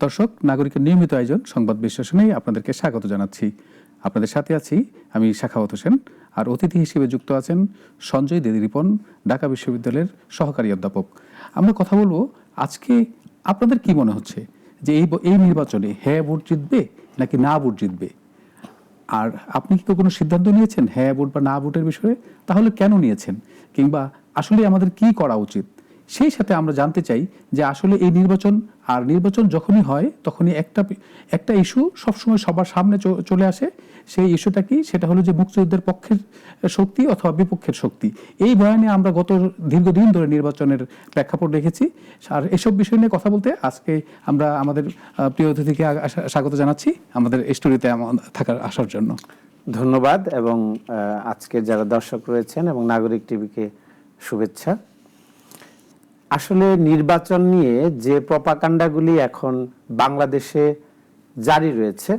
দর্শক, নাগরিকের নিয়মিত আয়োজন সংবাদ বিশ্লেষণে আপনাদেরকে স্বাগত জানাচ্ছি। আপনাদের সাথে আছি আমি সাখাওয়াত হোসেন, আর অতিথি হিসেবে যুক্ত আছেন সঞ্জয় রিপন, ঢাকা বিশ্ববিদ্যালয়ের সহকারী অধ্যাপক। আমরা কথা বলবো আজকে আপনাদের কি মনে হচ্ছে যে এই নির্বাচনে হ্যাঁ ভোট জিতবে নাকি না ভোট জিতবে? আর আপনি কি কোনো সিদ্ধান্ত নিয়েছেন হ্যাঁ ভোট বা না ভোটের বিষয়ে? তাহলে কেন নিয়েছেন, কিংবা আসলে আমাদের কি করা উচিত? সেই সাথে আমরা জানতে চাই যে আসলে এই নির্বাচন যখনই হয় তখনই একটা ইস্যু সবসময় সবার সামনে চলে আসে। সেই ইস্যুটা কি? সেটা হলো যে মুক্তিযুদ্ধের পক্ষের শক্তি অথবা বিপক্ষের শক্তি। এই বয়ানে আমরা গত দীর্ঘদিন ধরে নির্বাচনের প্রেক্ষাপট রেখেছি। আর এসব বিষয় নিয়ে কথা বলতে আজকে আমরা আমাদের প্রিয় অতিথিকে স্বাগত জানাচ্ছি আমাদের স্টুডিওতে আসার জন্য। ধন্যবাদ। এবং আজকে যারা দর্শক রয়েছেন এবং নাগরিক টিভিকে শুভেচ্ছা। আসলে নির্বাচন নিয়ে যে প্রপাগান্ডাগুলি এখন বাংলাদেশে জারি রয়েছে,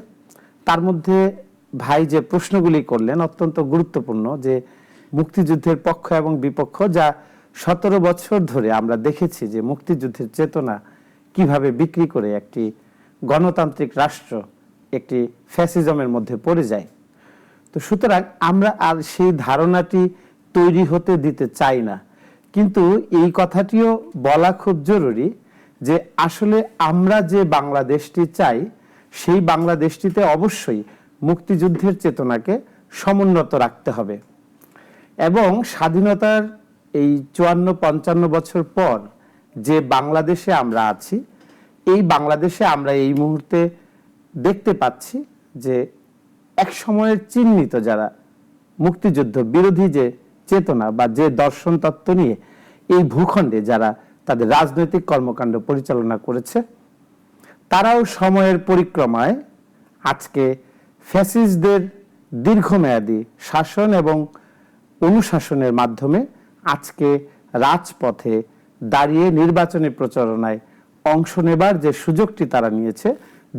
তার মধ্যে ভাই যে প্রশ্নগুলি করলেন অত্যন্ত গুরুত্বপূর্ণ, যে মুক্তিযুদ্ধের পক্ষ এবং বিপক্ষ, যা 17 বছর ধরে আমরা দেখেছি যে মুক্তিযুদ্ধের চেতনা কিভাবে বিক্রি করে একটি গণতান্ত্রিক রাষ্ট্র একটি ফ্যাসিজমের মধ্যে পড়ে যায়। তো সুতরাং আমরা আর সেই ধারণাটি তৈরি হতে দিতে চাই না। কিন্তু এই কথাটিও বলা খুব জরুরি যে আসলে আমরা যে বাংলাদেশটি চাই, সেই বাংলাদেশটিতে অবশ্যই মুক্তিযুদ্ধের চেতনাকে সমুন্নত রাখতে হবে। এবং স্বাধীনতার এই 54-55 বছর পর যে বাংলাদেশে আমরা আছি, এই বাংলাদেশে আমরা এই মুহূর্তে দেখতে পাচ্ছি যে এক সময়ের চিহ্নিত যারা মুক্তিযুদ্ধ বিরোধী যে চেতনা বা যে দর্শন তত্ত্ব নিয়ে এই ভূখণ্ডে যারা তাদের রাজনৈতিক কর্মকাণ্ড পরিচালনা করেছে, তারাও সময়ের পরিক্রমায় আজকে ফ্যাসিস্টদের দীর্ঘমেয়াদী শাসন এবং অনুশাসনের মাধ্যমে আজকে রাজপথে দাঁড়িয়ে নির্বাচনী প্রচারণায় অংশ নেবার যে সুযোগটি তারা নিয়েছে,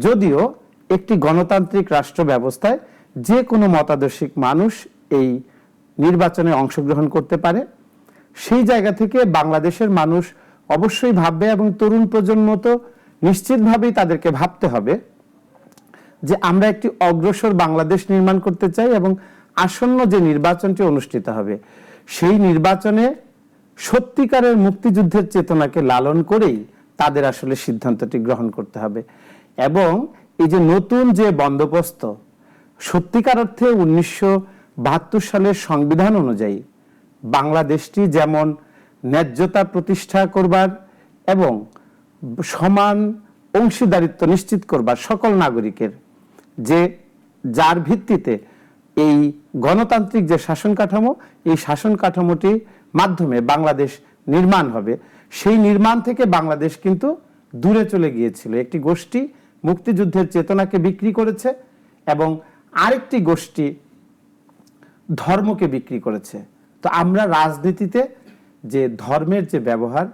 যদিও একটি গণতান্ত্রিক রাষ্ট্র ব্যবস্থায় যে কোনো মতাদর্শিক মানুষ এই নির্বাচনে অংশগ্রহণ করতে পারে, সেই জায়গা থেকে বাংলাদেশের মানুষ অবশ্যই ভাববে এবং তরুণ প্রজন্ম তো নিশ্চিতভাবেই তাদেরকে ভাবতে হবে যে আমরা একটি অগ্রসর বাংলাদেশ নির্মাণ করতে চাই এবং আসন্ন যে নির্বাচনটি অনুষ্ঠিত হবে সেই নির্বাচনে সত্যিকারের মুক্তিযুদ্ধের চেতনাকে লালন করেই তাদের আসলে সিদ্ধান্তটি গ্রহণ করতে হবে। এবং এই যে নতুন যে বন্দোবস্ত, সত্যিকার অর্থে 1972 সালের সংবিধান অনুযায়ী বাংলাদেশটি যেমন ন্যায্যতা প্রতিষ্ঠা করবার এবং সমান অংশীদারিত্ব নিশ্চিত করবার সকল নাগরিকের, যে যার ভিত্তিতে এই গণতান্ত্রিক যে শাসন কাঠামো, এই শাসন কাঠামোটির মাধ্যমে বাংলাদেশ নির্মাণ হবে, সেই নির্মাণ থেকে বাংলাদেশ কিন্তু দূরে চলে গিয়েছিল। একটি গোষ্ঠী মুক্তিযুদ্ধের চেতনাকে বিক্রি করেছে এবং আরেকটি গোষ্ঠী ধর্মকে বিক্রি করেছে। তো আমরা রাজনীতিতে যে ধর্মের যে ব্যবহার,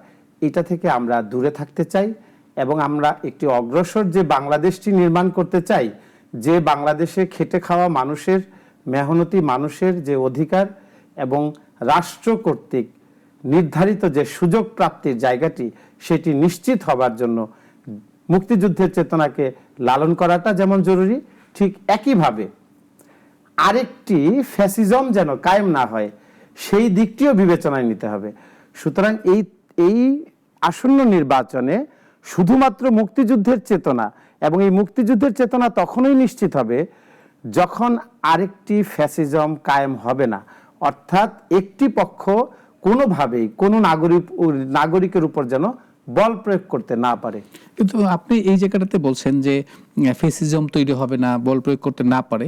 এটা থেকে আমরা দূরে থাকতে চাই এবং আমরা একটি অগ্রসর যে বাংলাদেশটি নির্মাণ করতে চাই, যে বাংলাদেশে খেটে খাওয়া মানুষের, মেহনতি মানুষের যে অধিকার এবং রাষ্ট্র কর্তৃক নির্ধারিত যে সুযোগ প্রাপ্তির জায়গাটি, সেটি নিশ্চিত হবার জন্য মুক্তিযুদ্ধের চেতনাকে লালন করাটা যেমন জরুরি, ঠিক একইভাবে আরেকটি ফ্যাসিজম যেন কায়েম না হয় সেই দিকটিও বিবেচনায় নিতে হবে। সুতরাং এই আসন্ন নির্বাচনে শুধুমাত্র মুক্তিযুদ্ধের চেতনা, এবং এই মুক্তিযুদ্ধের চেতনা তখনই নিশ্চিত হবে যখন আরেকটি ফ্যাসিজম কায়েম হবে না, অর্থাৎ একটি পক্ষ কোনোভাবেই কোনো নাগরিকের উপর যেন বল প্রয়োগ করতে না পারে। কিন্তু আপনি এই জায়গাটাতে বলছেন যে ফ্যাসিজম তৈরি হবে না, বল প্রয়োগ করতে না পারে।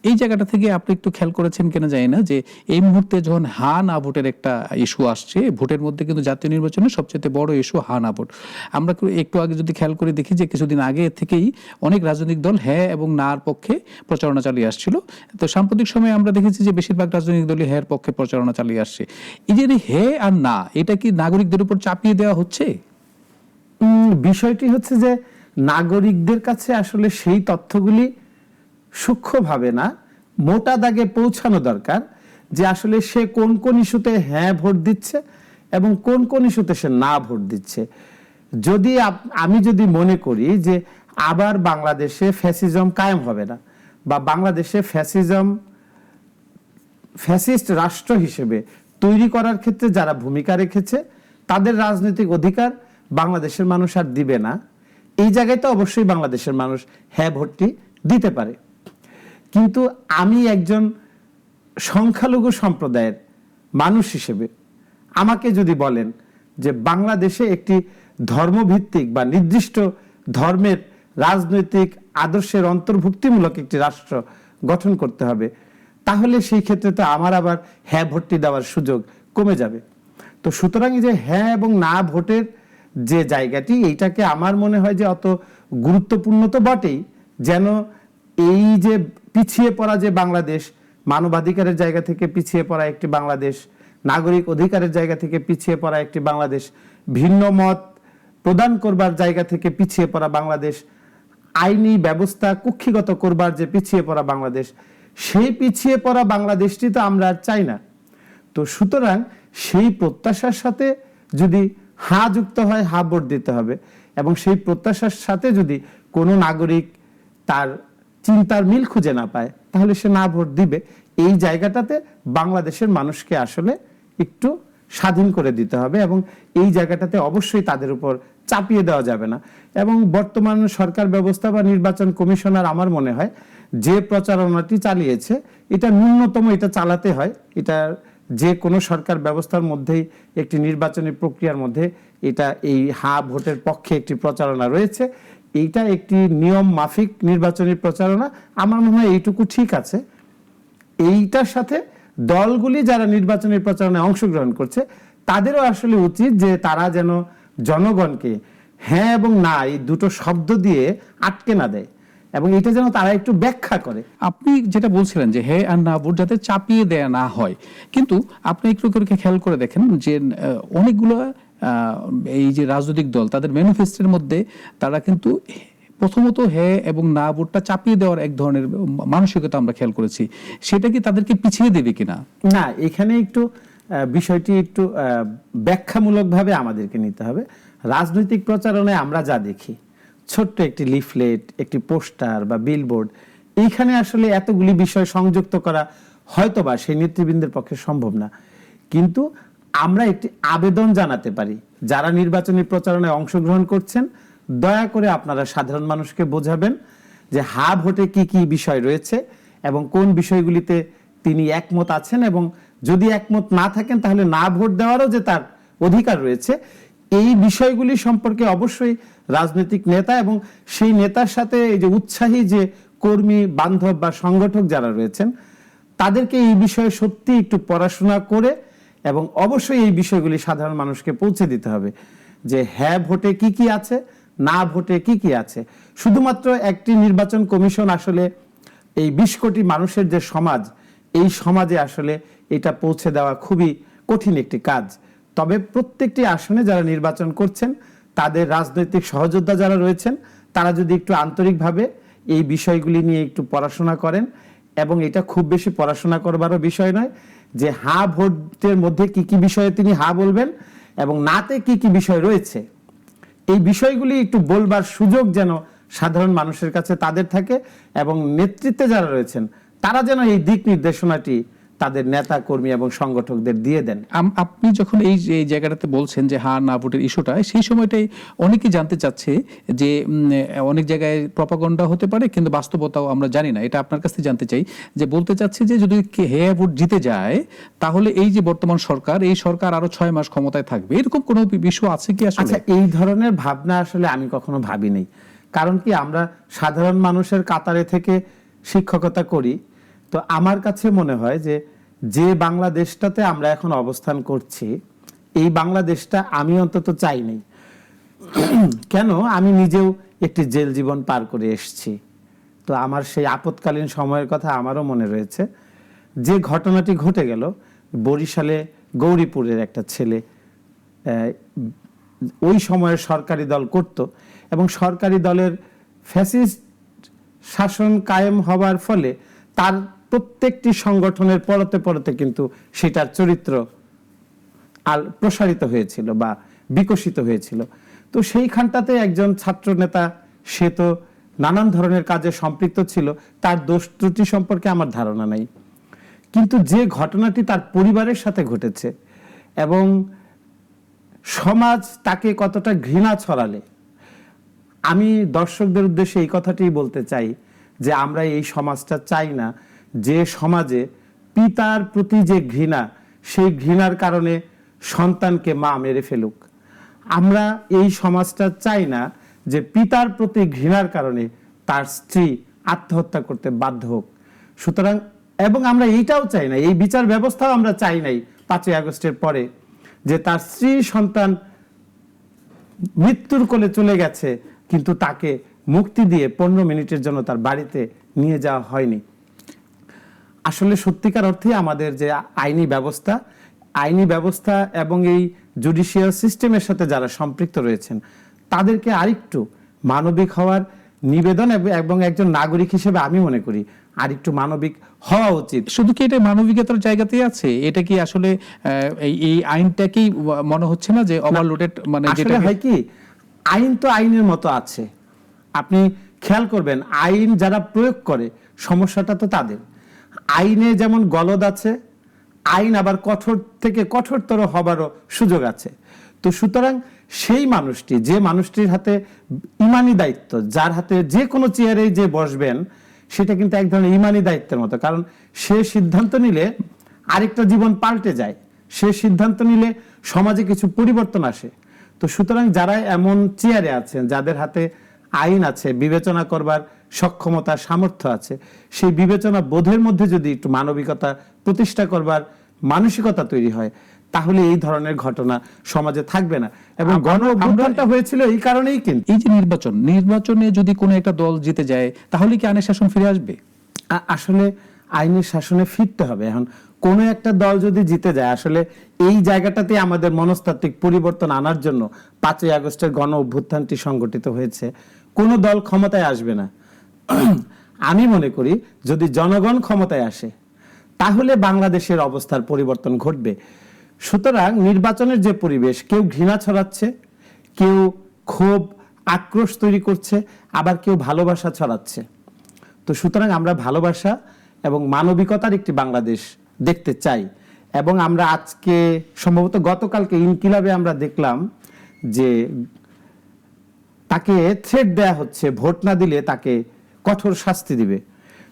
এই জায়গাটা থেকে আপনি একটু খেয়াল করেছেন কিনা জানি না, যে এই মুহূর্তে যখন হা না ভোটের একটা ইস্যু আসছে, ভোটের মধ্যে কিন্তু জাতীয় নির্বাচনে সবচেয়ে বড় ইস্যু হা না ভোট। আমরা একটু আগে যদি খেয়াল করে দেখি যে কিছুদিন আগে থেকেই অনেক রাজনৈতিক দল হ্যাঁ এবং নার পক্ষে প্রচারণা চালিয়ে আসছিল। তো সাম্প্রতিক সময়ে আমরা দেখেছি যে বেশিরভাগ রাজনৈতিক দলই হ্যাঁ পক্ষে প্রচারণা চালিয়ে আসছে। এই যে হ্যাঁ আর না, এটা কি নাগরিকদের উপর চাপিয়ে দেওয়া হচ্ছে? বিষয়টি হচ্ছে যে নাগরিকদের কাছে আসলে সেই তথ্যগুলি সূক্ষ্মভাবে না, মোটা দাগে পৌঁছানো দরকার, যে আসলে সে কোন কোন ইস্যুতে হ্যাঁ ভোট দিচ্ছে এবং কোন কোন ইস্যুতে সে না ভোট দিচ্ছে। যদি আমি মনে করি যে আবার বাংলাদেশে ফ্যাসিজম কায়েম হবে না, বা বাংলাদেশে ফ্যাসিস্ট রাষ্ট্র হিসেবে তৈরি করার ক্ষেত্রে যারা ভূমিকা রেখেছে তাদের রাজনৈতিক অধিকার বাংলাদেশের মানুষ আর দিবে না, এই জায়গায় তো অবশ্যই বাংলাদেশের মানুষ হ্যাঁ ভোটটি দিতে পারে। কিন্তু আমি একজন সংখ্যালঘু সম্প্রদায়ের মানুষ হিসেবে আমাকে যদি বলেন যে বাংলাদেশে একটি ধর্মভিত্তিক বা নির্দিষ্ট ধর্মের রাজনৈতিক আদর্শের অন্তর্ভুক্তিমূলক একটি রাষ্ট্র গঠন করতে হবে, তাহলে সেই ক্ষেত্রে তো আমার আবার হ্যাঁ ভোটটি দেওয়ার সুযোগ কমে যাবে। তো সুতরাং এই যে হ্যাঁ এবং না ভোটের যে জায়গাটি, এইটাকে আমার মনে হয় যে অত গুরুত্বপূর্ণ তো বটেই, যেন এই যে পিছিয়ে পড়া যে বাংলাদেশ, মানবাধিকারের জায়গা থেকে পিছিয়ে পড়া একটি বাংলাদেশ, নাগরিক অধিকারের জায়গা থেকে পিছিয়ে পড়া একটি বাংলাদেশ, ভিন্ন মত প্রদান করবার জায়গা থেকে পিছিয়ে পড়া বাংলাদেশ, আইনি ব্যবস্থা কুক্ষিগত করবার যে পিছিয়ে পড়া বাংলাদেশ, সেই পিছিয়ে পড়া বাংলাদেশটি তো আমরা আর চাই না। তো সুতরাং সেই প্রত্যাশার সাথে যদি হা যুক্ত হয়, হা ভোট দিতে হবে, এবং সেই প্রত্যাশার সাথে যদি কোনো নাগরিক তার চিন্তার মিল খুঁজে না পায়, তাহলে সে না ভোট দিবে। এই জায়গাটাতে বাংলাদেশের মানুষকে আসলে একটু স্বাধীন করে দিতে হবে, এবং এই জায়গাটাতে অবশ্যই তাদের উপর চাপিয়ে দেওয়া যাবে না। এবং বর্তমান সরকার ব্যবস্থা বা নির্বাচন কমিশনার আমার মনে হয় যে প্রচারণাটি চালিয়েছে, এটা ন্যূনতম এটা চালাতে হয়। এটা যে কোনো সরকার ব্যবস্থার মধ্যেই একটি নির্বাচনী প্রক্রিয়ার মধ্যে এটা এই হা ভোটের পক্ষে একটি প্রচারণা রয়েছে, এইটা একটি নিয়ম মাফিক নির্বাচনী প্রচারণা। আমার মনে হয় এইটুকু ঠিক আছে। এইটার সাথে দলগুলি যারা নির্বাচনী প্রচারণায় অংশগ্রহণ করছে তাদেরও আসলে উচিত যে তারা যেন জনগণকে হ্যাঁ এবং না এই দুটো শব্দ দিয়ে আটকে না দেয়, এবং এটা যেন তারা একটু ব্যাখ্যা করে। আপনি যেটা বলছিলেন যে হ্যাঁ আর না ভোট যাতে চাপিয়ে দেয়া না হয়, কিন্তু আপনি একটু করে খেয়াল করে দেখেন যে অনেকগুলো এই যে রাজনৈতিক দল তাদের ম্যানিফেস্টোর মধ্যে তারা কিন্তু প্রথমত হ্যাঁ এবং না ভোটটা চাপিয়ে দেওয়ার এক ধরনের মানসিকতা আমরা খেয়াল করেছি। সেটা কি তাদেরকে পিছিয়ে দেবে কিনা? না, এখানে একটু বিষয়টি একটু ব্যাখ্যামূলকভাবে আমাদেরকে নিতে হবে। রাজনৈতিক প্রচারণায় আমরা যা দেখি, ছোট্ট একটি লিফলেট, একটি পোস্টার বা বিলবোর্ড, এইখানে আসলে এতগুলি বিষয় সংযুক্ত করা হয়তোবা সেই নেতৃবৃন্দের পক্ষে সম্ভব না। কিন্তু আমরা একটি আবেদন জানাতে পারি, যারা নির্বাচনী প্রচারণায় অংশগ্রহণ করছেন, দয়া করে আপনারা সাধারণ মানুষকে বোঝাবেন যে হা ভোটে কি কি বিষয় রয়েছে এবং কোন বিষয়গুলিতে তিনি একমত আছেন, এবং যদি একমত না থাকেন তাহলে না ভোট দেওয়ারও যে তার অধিকার রয়েছে। এই বিষয়গুলি সম্পর্কে অবশ্যই রাজনৈতিক নেতা এবং সেই নেতার সাথে এই যে উৎসাহী যে কর্মী বান্ধব বা সংগঠক যারা রয়েছেন, তাদেরকে এই বিষয়ে সত্যি একটু পড়াশোনা করে এবং অবশ্যই এই বিষয়গুলি সাধারণ মানুষকে পৌঁছে দিতে হবে যে হ্যাঁ ভোটে কি কি আছে, না ভোটে কি কি আছে। শুধুমাত্র একটি নির্বাচন কমিশন আসলে এই 20 কোটি মানুষের যে সমাজ, এই সমাজে আসলে এটা পৌঁছে দেওয়া খুবই কঠিন একটি কাজ। তবে প্রত্যেকটি আসনে যারা নির্বাচন করছেন, তাদের রাজনৈতিক সহযোদ্ধা যারা রয়েছেন, তারা যদি একটু আন্তরিকভাবে এই বিষয়গুলি নিয়ে একটু পড়াশোনা করেন, এবং এটা খুব বেশি পড়াশোনা করবারও বিষয় নয় যে হা ভোটের মধ্যে কি কি বিষয়ে তিনি হা বলবেন এবং নাতে কি কি বিষয় রয়েছে, এই বিষয়গুলি একটু বলবার সুযোগ যেন সাধারণ মানুষের কাছে তাদের থাকে, এবং নেতৃত্বে যারা রয়েছেন তারা যেন এই দিক নির্দেশনাটি তাদের নেতা কর্মী এবং সংগঠকদের দিয়ে দেন। আপনি যখন এই জায়গাটাতে বলছেন যে হ্যাঁ না ভোটের ইস্যুটা, সেই সময়টাই অনেকেই জানতে চাচ্ছে যে অনেক জায়গায় প্রপাগন্ডা হতে পারে কিন্তু বাস্তবতাও আমরা জানি না। এটা আপনার কাছ থেকে জানতে চাই যে বলতে চাচ্ছে যে যদি হ্যাঁ ভোট জিতে যায় তাহলে এই যে বর্তমান সরকার, এই সরকার আরো 6 মাস ক্ষমতায় থাকবে, এরকম কোনো বিষয় আছে কি আসলে? আচ্ছা, এই ধরনের ভাবনা আসলে আমি কখনো ভাবিনি। কারণ কি, আমরা সাধারণ মানুষের কাতারে থেকে শিক্ষকতা করি। তো আমার কাছে মনে হয় যে যে বাংলাদেশটাতে আমরা এখন অবস্থান করছি, এই বাংলাদেশটা আমি অন্তত চাই নাই। কেন, আমি নিজেও একটি জেল জীবন পার করে এসেছি। তো আমার সেই আপৎকালীন সময়ের কথা আমারও মনে রয়েছে। যে ঘটনাটি ঘটে গেল, বরিশালে গৌরীপুরের একটা ছেলে ওই সময়ের সরকারি দল করত, এবং সরকারি দলের ফ্যাসিস্ট শাসন কায়েম হবার ফলে তার প্রত্যেকটি সংগঠনের পরতে পরতে কিন্তু সেটার চরিত্র প্রসারিত হয়েছিল বা বিকশিত হয়েছিল। তো সেইখানটাতে একজন ছাত্র নেতা সে তো নানান ধরনের কাজে সম্পৃক্ত ছিল, তার দোষ ত্রুটি সম্পর্কে আমার ধারণা নাই। কিন্তু যে ঘটনাটি তার পরিবারের সাথে ঘটেছে এবং সমাজ তাকে কতটা ঘৃণা ছড়ালে, আমি দর্শকদের উদ্দেশ্যে এই কথাটি বলতে চাই যে আমরা এই সমাজটা চাই না যে সমাজে পিতার প্রতি যে ঘৃণা, সেই ঘৃণার কারণে সন্তানকে মা মেরে ফেলুক। আমরা এই সমাজটা চাই না যে পিতার প্রতি ঘৃণার কারণে তার স্ত্রী আত্মহত্যা করতে বাধ্য হোক। সুতরাং এবং আমরা এইটাও চাই না, এই বিচার ব্যবস্থাও আমরা চাই নাই 5ই আগস্টের পরে যে তার স্ত্রী সন্তান মৃত্যুর কোলে চলে গেছে কিন্তু তাকে মুক্তি দিয়ে 15 মিনিটের জন্য তার বাড়িতে নিয়ে যাওয়া হয়নি। আসলে সত্যিকার অর্থে আমাদের যে আইনি ব্যবস্থা এবং এই জুডিশিয়াল সিস্টেমের সাথে যারা সম্পৃক্ত রয়েছেন তাদেরকে আরেকটু মানবিক হওয়ার নিবেদন, এবং একজন নাগরিক হিসেবে আমি মনে করি আরেকটু মানবিক হওয়া উচিত। শুধু কি এটা মানবিকতার জায়গাতেই আছে? এটা কি আসলে এই আইনটাকেই মনে হচ্ছে না যে ওভারলোডেড? মানে আসলে হয় কি, আইন তো আইনের মতো আছে। আপনি খেয়াল করবেন আইন যারা প্রয়োগ করে সমস্যাটা তো তাদের। আইনে যেমন গলদ আছে, আইন আবার কঠোর থেকে কঠোরতর হবারও সুযোগ আছে। তো সুতরাং সেই মানুষটি, যে মানুষটির হাতে ইমানি দায়িত্ব, যার হাতে যে কোনো চেয়ারে যে বসবেন, সেটা কিন্তু এক ধরনের ইমানি দায়িত্বের মতো। কারণ সে সিদ্ধান্ত নিলে আরেকটা জীবন পাল্টে যায়, সে সিদ্ধান্ত নিলে সমাজে কিছু পরিবর্তন আসে। তো সুতরাং যারা এমন চেয়ারে আছেন, যাদের হাতে আইন আছে, বিবেচনা করবার সক্ষমতা সামর্থ্য আছে, সেই বিবেচনা বোধের মধ্যে যদি একটু মানবিকতা প্রতিষ্ঠা করবার মানসিকতা তৈরি হয়, তাহলে এই ধরনের ঘটনা সমাজে থাকবে না। এবং গণ-অভ্যুত্থানটা হয়েছিল এই কারণেই। কিন্তু এই যে নির্বাচনে যদি কোনো একটা দল জিতে যায় তাহলে কি আইনের শাসন ফিরে আসবে? আসলে আইনের শাসনে ফিরতে হবে। এখন কোনো একটা দল যদি জিতে যায়, আসলে এই জায়গাটাতে আমাদের মনস্তাত্ত্বিক পরিবর্তন আনার জন্য 5ই আগস্টের গণ-অভ্যুত্থানটি সংগঠিত হয়েছে। কোনো দল ক্ষমতায় আসবে না। আমি মনে করি যদি জনগণ ক্ষমতায় আসে তাহলে বাংলাদেশের অবস্থার পরিবর্তন ঘটবে। সুতরাং নির্বাচনের যে পরিবেশ, কেউ ঘৃণা ছড়াচ্ছে, কেউ ক্ষোভ আক্রোশ তৈরি করছে, আবার কেউ ভালোবাসা ছড়াচ্ছে। তো সুতরাং আমরা ভালোবাসা এবং মানবিকতার একটি বাংলাদেশ দেখতে চাই। এবং আমরা আজকে সম্ভবত গতকালকে ইনকিলাবে আমরা দেখলাম যে তাকে থ্রেট দেয়া হচ্ছে, ভোট না দিলে তাকে কঠোর শাস্তি দিবে।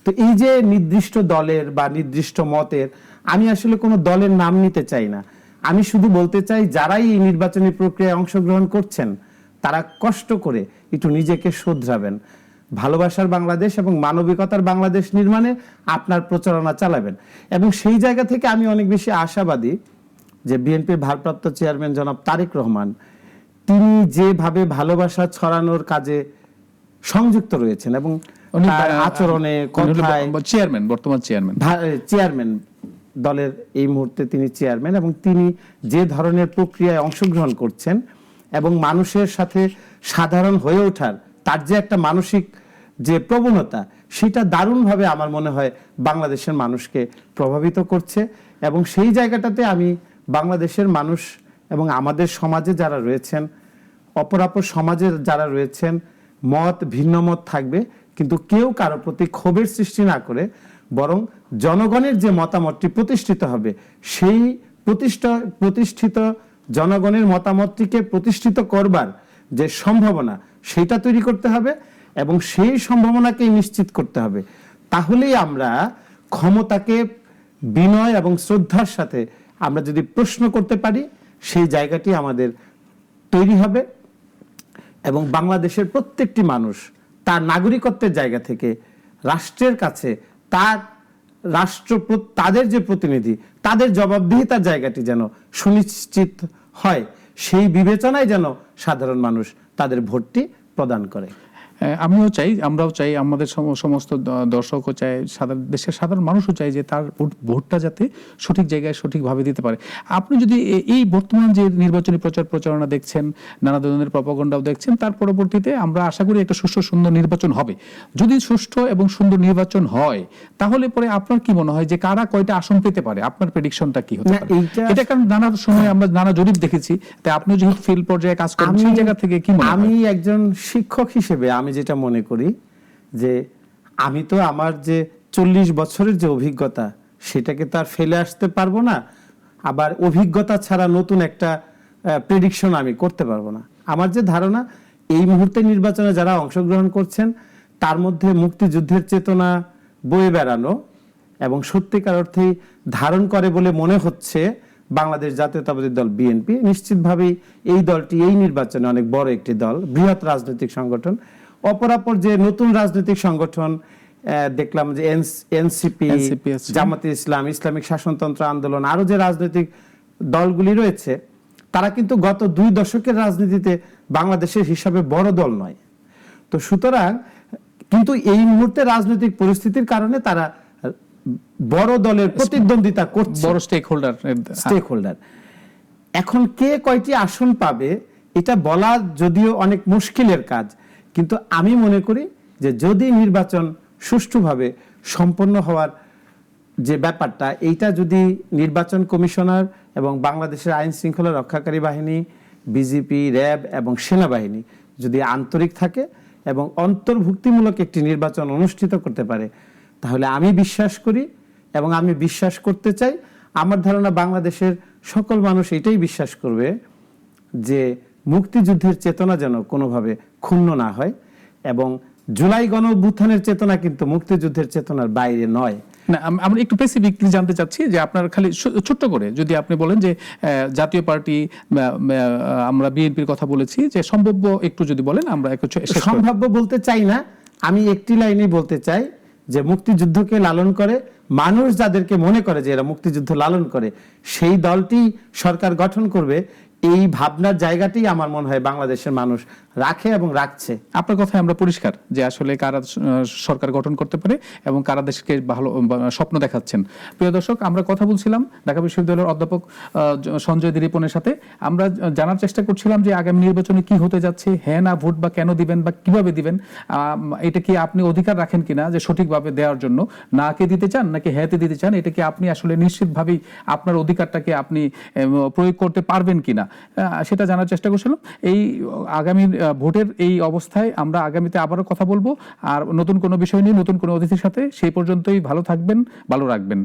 তো এই যে নির্দিষ্ট দলের বা নির্দিষ্ট মতের, আমি আসলে কোনো দলের নাম নিতে চাই না। আমি শুধু বলতে চাই যারাই এই নির্বাচনী প্রক্রিয়ায় অংশগ্রহণ করছেন তারা কষ্ট করে একটু নিজেকে শোধরাবেন, ভালোবাসার বাংলাদেশ এবং মানবিকতার বাংলাদেশ নির্মাণে আপনার প্রচারণা চালাবেন। এবং সেই জায়গা থেকে আমি অনেক বেশি আশাবাদী যে বিএনপির ভারপ্রাপ্ত চেয়ারম্যান জনাব তারেক রহমান, তিনি যেভাবে ভালোবাসা ছড়ানোর কাজে সংযুক্ত রয়েছেন এবং তার আচরণে, কথায়, বর্তমান চেয়ারম্যান দলের এই মুহূর্তে তিনি চেয়ারম্যান, এবং তিনি যে ধরনের প্রক্রিয়ায় অংশগ্রহণ করছেন এবং মানুষের সাথে সাধারণ হয়ে ওঠার তার যে একটা মানসিক যে প্রবণতা, সেটা দারুণভাবে আমার মনে হয় বাংলাদেশের মানুষকে প্রভাবিত করছে। এবং সেই জায়গাটাতে আমি বাংলাদেশের মানুষ এবং আমাদের সমাজে যারা রয়েছেন, অপরাপর সমাজে যারা রয়েছেন, ভিন্ন মত থাকবে, কিন্তু কেউ কারো প্রতি ক্ষোভের সৃষ্টি না করে বরং জনগণের যে মতামতটি প্রতিষ্ঠিত হবে, সেই প্রতিষ্ঠিত জনগণের মতামতটিকে প্রতিষ্ঠিত করবার যে সম্ভাবনা, সেটা তৈরি করতে হবে এবং সেই সম্ভাবনাকেই নিশ্চিত করতে হবে। তাহলেই আমরা ক্ষমতাকে বিনয় এবং শ্রদ্ধার সাথে আমরা যদি প্রশ্ন করতে পারি, সেই জায়গাটি আমাদের তৈরি হবে এবং বাংলাদেশের প্রত্যেকটি মানুষ তার নাগরিকত্বের জায়গা থেকে রাষ্ট্রের কাছে তাদের যে প্রতিনিধি, তাদের জবাবদিহিতার জায়গাটি যেন সুনিশ্চিত হয়, সেই বিবেচনায় যেন সাধারণ মানুষ তাদের ভোটটি প্রদান করে। আমরাও চাই, আমাদের সমস্ত দর্শকও চায়, দেশের সাধারণ মানুষও চায় যে তার ভোটটা যাতে সঠিক জায়গায় সঠিকভাবে দিতে পারে। আপনি যদি এই বর্তমান যে নির্বাচনী প্রচারণা দেখছেন, নানা ধরনের প্রপাগান্ডাও দেখছেন, তার পরবর্তীতে আমরা আশা করি একটা সুষ্ঠু সুন্দর নির্বাচন হবে। যদি সুষ্ঠু এবং সুন্দর নির্বাচন হয় তাহলে পরে আপনার কি মনে হয় যে কারা কয়টা আসন পেতে পারে? আপনার প্রেডিকশনটা কি হতে পারে? এটা কারণ নানা সময় আমরা নানা জরিপ দেখেছি, তাই আপনি যেহেতু ফিল্ড পর্যায়ে কাজ করেন, সেই জায়গা থেকে কি মনে হয়? আমি একজন শিক্ষক হিসেবে আমি আমি যেটা মনে করি যে আমি তো আমার যে 40 বছরের যে অভিজ্ঞতা সেটাকে তো আর ফেলে আসতে পারবো না, আবার অভিজ্ঞতা ছাড়া নতুন একটা প্রেডিকশন আমি করতে পারবো না। আমার যে ধারণা, এই মুহূর্তে নির্বাচনে যারা অংশগ্রহণ করছেন তার মধ্যে মুক্তিযুদ্ধের চেতনা বয়ে বেড়ানো এবং সত্যিকার অর্থেই ধারণ করে বলে মনে হচ্ছে বাংলাদেশ জাতীয়তাবাদী দল বিএনপি। নিশ্চিতভাবেই এই দলটি এই নির্বাচনে অনেক বড় একটি দল, বৃহৎ রাজনৈতিক সংগঠন। অপরাপর যে নতুন রাজনৈতিক সংগঠন দেখলাম যে এনসিপি, জামাতে ইসলাম, ইসলামিক শাসনতন্ত্র আন্দোলন, আরো যে রাজনৈতিক দলগুলি রয়েছে তারা কিন্তু গত 2 দশকের রাজনীতিতে বাংলাদেশের হিসাবে বড় দল নয়। তো সুতরাং কিন্তু এই মুহূর্তে রাজনৈতিক পরিস্থিতির কারণে তারা বড় দলের প্রতিদ্বন্দ্বিতা করছে, বড় স্টেক হোল্ডার। এখন কে কয়টি আসন পাবে এটা বলা যদিও অনেক মুশকিলের কাজ, কিন্তু আমি মনে করি যে যদি নির্বাচন সুষ্ঠুভাবে সম্পন্ন হওয়ার যে ব্যাপারটা, এইটা যদি নির্বাচন কমিশনার এবং বাংলাদেশের আইন শৃঙ্খলা রক্ষাকারী বাহিনী, বিজিপি, র্যাব এবং সেনাবাহিনী যদি আন্তরিক থাকে এবং অন্তর্ভুক্তিমূলক একটি নির্বাচন অনুষ্ঠিত করতে পারে, তাহলে আমি বিশ্বাস করি এবং আমি বিশ্বাস করতে চাই, আমার ধারণা বাংলাদেশের সকল মানুষ এটাই বিশ্বাস করবে যে মুক্তিযুদ্ধের চেতনা যেন কোনোভাবে ক্ষুণ্ণ না হয়। এবং জুলাই গণ অভ্যুত্থানের চেতনা কিন্তু মুক্তিযুদ্ধের চেতনার বাইরে নয়। না, আমরা একটু স্পেসিফিকলি জানতে চাচ্ছি যে আপনার খালি ছোট্ট করে যদি আপনি বলেন যে জাতীয় পার্টি, আমরা বিএনপির কথা বলেছি, যে সম্ভাব্য একটু যদি বলেন আমরা একটু সম্ভাব্য বলতে চাই না, আমি একটি লাইনে বলতে চাই যে মুক্তিযুদ্ধকে লালন করে মানুষ যাদেরকে মনে করে যে এরা মুক্তিযুদ্ধ লালন করে, সেই দলটি সরকার গঠন করবে, এই ভাবনার জায়গাটি আমার মনে হয় বাংলাদেশের মানুষ রাখে এবং রাখছে। আপনার কথায় আমরা পরিষ্কার যে আসলে কারা সরকার গঠন করতে পারে এবং কারা দেশকে ভালো স্বপ্ন দেখাচ্ছেন। প্রিয় দর্শক, আমরা কথা বলছিলাম ঢাকা বিশ্ববিদ্যালয়ের অধ্যাপক সঞ্জয় দে রিপনের সাথে। আমরা জানার চেষ্টা করছিলাম যে আগামী নির্বাচনে কি হতে যাচ্ছে, হ্যাঁ না ভোট বা কেন দিবেন বা কিভাবে দিবেন, এটা কি আপনি অধিকার রাখেন কিনা যে সঠিকভাবে দেওয়ার জন্য, না কে দিতে চান নাকি হ্যাঁতে দিতে চান, এটা কি আপনি আসলে নিশ্চিতভাবেই আপনার অধিকারটাকে আপনি প্রয়োগ করতে পারবেন কিনা, সেটা জানার চেষ্টা করছিলাম। এই আগামী ভোটের এই অবস্থায় আমরা আগামীতে আবারও কথা বলবো আর নতুন কোনো বিষয় নিয়ে নতুন কোনো অতিথির সাথে। সেই পর্যন্তই ভালো থাকবেন, ভালো রাখবেন।